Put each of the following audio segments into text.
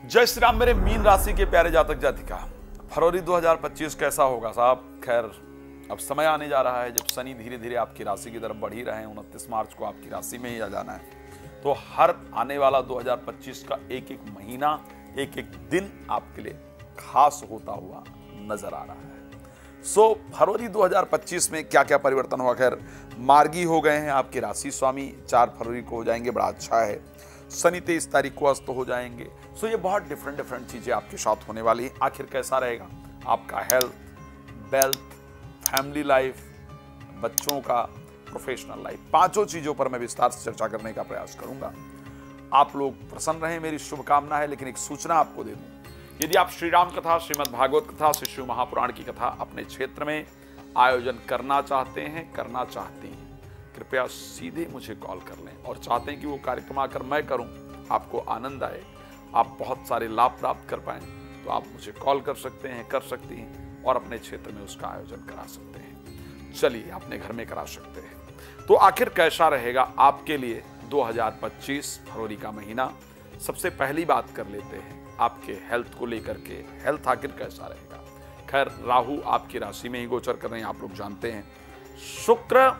जय श्री राम मेरे मीन राशि के प्यारे जातक जातिका। फरवरी 2025 कैसा होगा साहब? खैर, अब समय आने जा रहा है जब शनि धीरे धीरे आपकी राशि की तरफ बढ़ ही रहे हैं। 29 मार्च को आपकी राशि में ही आ जाना है। तो हर आने वाला 2025 का एक एक महीना, एक एक दिन आपके लिए खास होता हुआ नजर आ रहा है। फरवरी 2025 में क्या क्या परिवर्तन हुआ? खैर, मार्गी हो गए हैं आपके राशि स्वामी, 4 फरवरी को हो जाएंगे, बड़ा अच्छा है। शनि 23 तारीख को अस्त हो जाएंगे। ये बहुत डिफरेंट चीजें आपके साथ होने वाली है। आखिर कैसा रहेगा आपका हेल्थ, वेल्थ, फैमिली लाइफ, बच्चों का, प्रोफेशनल लाइफ, पांचों चीजों पर मैं विस्तार से चर्चा करने का प्रयास करूंगा। आप लोग प्रसन्न रहें, मेरी शुभकामना है। लेकिन एक सूचना आपको दे दूं, यदि आप श्री राम कथा, श्रीमद् भागवत कथा, श्री शिव महापुराण की कथा अपने क्षेत्र में आयोजन करना चाहते हैं, करना चाहती हैं, कृपया सीधे मुझे कॉल कर लें। और चाहते हैं कि वो कार्यक्रम आकर मैं करूं, आपको आनंद आए, आप बहुत सारे लाभ प्राप्त कर पाएं, तो आप मुझे कॉल कर सकते हैं, कर सकती हैं और अपने क्षेत्र में उसका आयोजन करा सकते हैं। चलिए, अपने घर में करा सकते हैं। तो आखिर कैसा रहेगा आपके लिए 2025 फरवरी का महीना? सबसे पहली बात कर लेते हैं आपके हेल्थ को लेकर के। हेल्थ आखिर कैसा रहेगा? खैर, राहु आपकी राशि में ही गोचर कर रहे हैं, आप लोग जानते हैं। शुक्र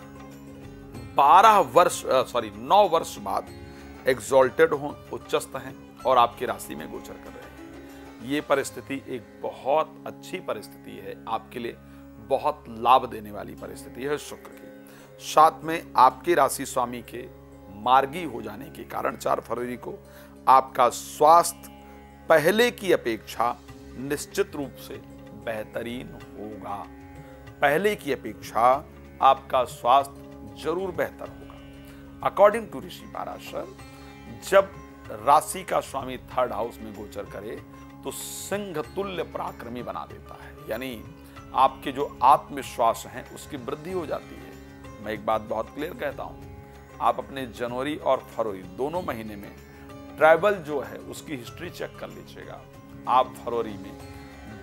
9 वर्ष बाद एग्जॉल्टेड हो, उच्चस्थ हैं और आपकी राशि में गोचर कर रहे हैं। ये परिस्थिति एक बहुत अच्छी परिस्थिति है आपके लिए, बहुत लाभ देने वाली परिस्थिति है शुक्र की। साथ में आपके राशि स्वामी के मार्गी हो जाने के कारण 4 फरवरी को आपका स्वास्थ्य पहले की अपेक्षा निश्चित रूप से बेहतरीन होगा। पहले की अपेक्षा आपका स्वास्थ्य जरूर बेहतर होगा। अकॉर्डिंग टू ऋषि पाराशर, जब राशि का स्वामी 3rd हाउस में गोचर करे तो सिंह तुल्य पराक्रमी बना देता है, यानी आपके जो आत्मविश्वास हैं उसकी वृद्धि हो जाती है। मैं एक बात बहुत क्लियर कहता हूं, आप अपने जनवरी और फरवरी दोनों महीने में ट्रैवल जो है उसकी हिस्ट्री चेक कर लीजिएगा। आप फरवरी में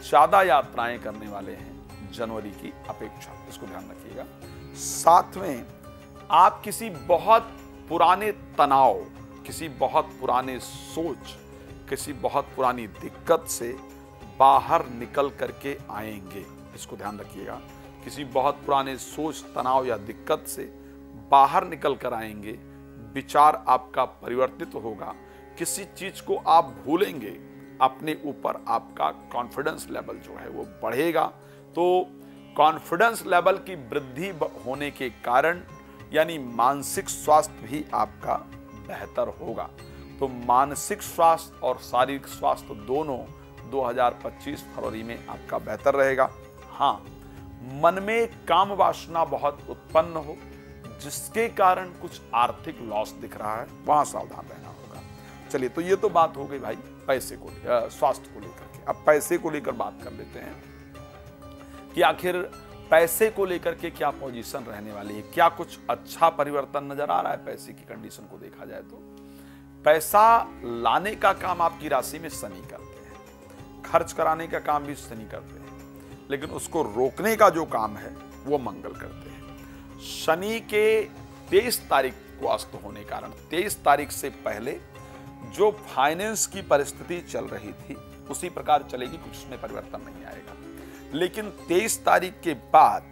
ज्यादा यात्राएं करने वाले हैं जनवरी की अपेक्षा, इसको ध्यान रखिएगा। साथ में आप किसी बहुत पुराने तनाव, किसी बहुत पुराने सोच, किसी बहुत पुरानी दिक्कत से बाहर निकल करके आएंगे, इसको ध्यान रखिएगा। किसी बहुत पुराने सोच, तनाव या दिक्कत से बाहर निकल कर आएंगे। विचार आपका परिवर्तित होगा, किसी चीज को आप भूलेंगे, अपने ऊपर आपका कॉन्फिडेंस लेवल जो है वो बढ़ेगा। तो कॉन्फिडेंस लेवल की वृद्धि होने के कारण यानी मानसिक स्वास्थ्य भी आपका बेहतर होगा। तो मानसिक स्वास्थ्य और शारीरिक स्वास्थ्य दोनों 2025 फरवरी में आपका बेहतर रहेगा। हाँ, मन में काम वासना बहुत उत्पन्न हो, जिसके कारण कुछ आर्थिक लॉस दिख रहा है, वहां सावधान रहना होगा। चलिए, तो ये तो बात हो गई भाई पैसे को, स्वास्थ्य को लेकर के। अब पैसे को लेकर बात कर लेते हैं कि आखिर पैसे को लेकर के क्या पोजीशन रहने वाली है, क्या कुछ अच्छा परिवर्तन नजर आ रहा है? पैसे की कंडीशन को देखा जाए तो पैसा लाने का काम आपकी राशि में शनि करते हैं, खर्च कराने का काम भी शनि करते हैं, लेकिन उसको रोकने का जो काम है वो मंगल करते हैं। शनि के 23 तारीख को अस्त होने के कारण 23 तारीख से पहले जो फाइनेंस की परिस्थिति चल रही थी उसी प्रकार चलेगी, कुछ उसमें परिवर्तन नहीं आएगा। लेकिन 23 तारीख के बाद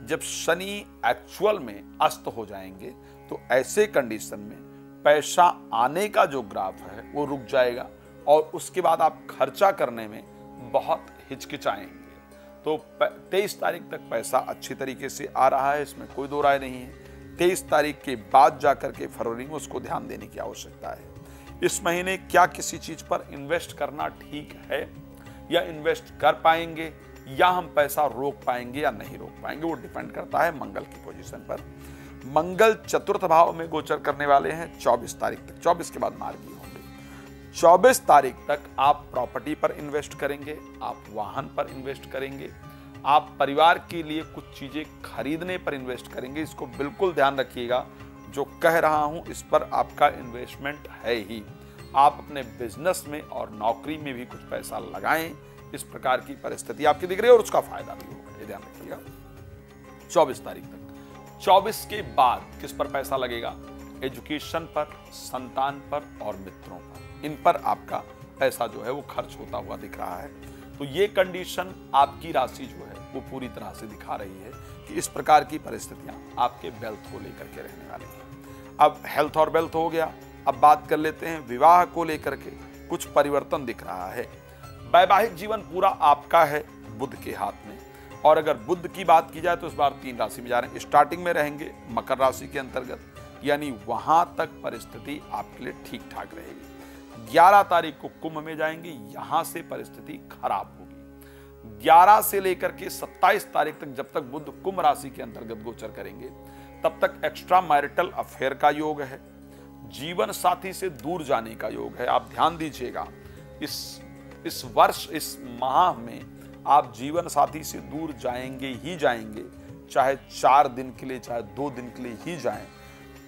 जब शनि एक्चुअल में अस्त हो जाएंगे तो ऐसे कंडीशन में पैसा आने का जो ग्राफ है वो रुक जाएगा और उसके बाद आप खर्चा करने में बहुत हिचकिचाएंगे। तो 23 तारीख तक पैसा अच्छी तरीके से आ रहा है, इसमें कोई दो राय नहीं है। 23 तारीख के बाद जाकर के फरवरी में उसको ध्यान देने की आवश्यकता है। इस महीने क्या किसी चीज पर इन्वेस्ट करना ठीक है, या इन्वेस्ट कर पाएंगे, या हम पैसा रोक पाएंगे या नहीं रोक पाएंगे, वो डिपेंड करता है मंगल की पोजीशन पर। मंगल 4th भाव में गोचर करने वाले हैं 24 तारीख तक। 24 के बाद मार्गी होंगे। 24 तारीख तक आप प्रॉपर्टी पर इन्वेस्ट करेंगे, आप वाहन पर इन्वेस्ट करेंगे, आप परिवार के लिए कुछ चीजें खरीदने पर इन्वेस्ट करेंगे। इसको बिल्कुल ध्यान रखिएगा, जो कह रहा हूं इस पर आपका इन्वेस्टमेंट है ही। आप अपने बिजनेस में और नौकरी में भी कुछ पैसा लगाएं, इस प्रकार की परिस्थिति आपकी दिख रही है और उसका फायदा भी होगा, ये ध्यान रखिएगा। 24 तारीख तक। 24 के बाद किस पर पैसा लगेगा? एजुकेशन पर, संतान पर और मित्रों पर, इन पर आपका पैसा जो है वो खर्च होता हुआ दिख रहा है। तो ये कंडीशन आपकी राशि जो है वो पूरी तरह से दिखा रही है कि इस प्रकार की परिस्थितियां आपके वेल्थ को लेकर के रहने वाली हैं। अब हेल्थ और वेल्थ हो गया, अब बात कर लेते हैं विवाह को लेकर के कुछ परिवर्तन दिख रहा है। वैवाहिक जीवन पूरा आपका है बुध के हाथ में, और अगर बुध की बात की जाए तो इस बार 3 राशि में जा रहे हैं। स्टार्टिंग में रहेंगे मकर राशि के अंतर्गत, यानी वहां तक परिस्थिति आपके लिए ठीक ठाक रहेगी। 11 तारीख को कुंभ में जाएंगे, यहां से परिस्थिति खराब होगी। 11 से लेकर के 27 तारीख तक जब तक बुध कुंभ राशि के अंतर्गत गोचर करेंगे तब तक एक्स्ट्रा मैरिटल अफेयर का योग है, जीवन साथी से दूर जाने का योग है। आप ध्यान दीजिएगा, इस वर्ष इस माह में आप जीवन साथी से दूर जाएंगे ही जाएंगे, चाहे 4 दिन के लिए चाहे 2 दिन के लिए ही जाएं।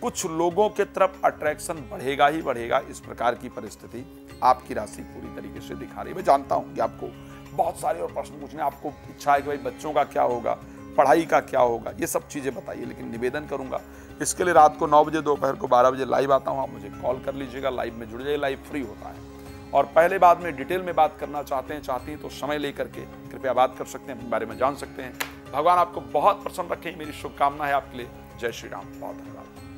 कुछ लोगों के तरफ अट्रैक्शन बढ़ेगा ही बढ़ेगा। इस प्रकार की परिस्थिति आपकी राशि पूरी तरीके से दिखा रही है। मैं जानता हूं कि आपको बहुत सारे और प्रश्न पूछने, आपको इच्छा है कि भाई बच्चों का क्या होगा, पढ़ाई का क्या होगा, ये सब चीजें बताइए, लेकिन निवेदन करूंगा इसके लिए रात को 9 बजे, दोपहर को 12 बजे लाइव आता हूं। आप मुझे कॉल कर लीजिएगा, लाइव में जुड़ जाइए, लाइव फ्री होता है। और पहले बाद में डिटेल में बात करना चाहती हैं तो समय लेकर के कृपया बात कर सकते हैं, अपने बारे में जान सकते हैं। भगवान आपको बहुत प्रसन्न रखें, मेरी शुभकामना है आपके लिए। जय श्री राम। बहुत धन्यवाद।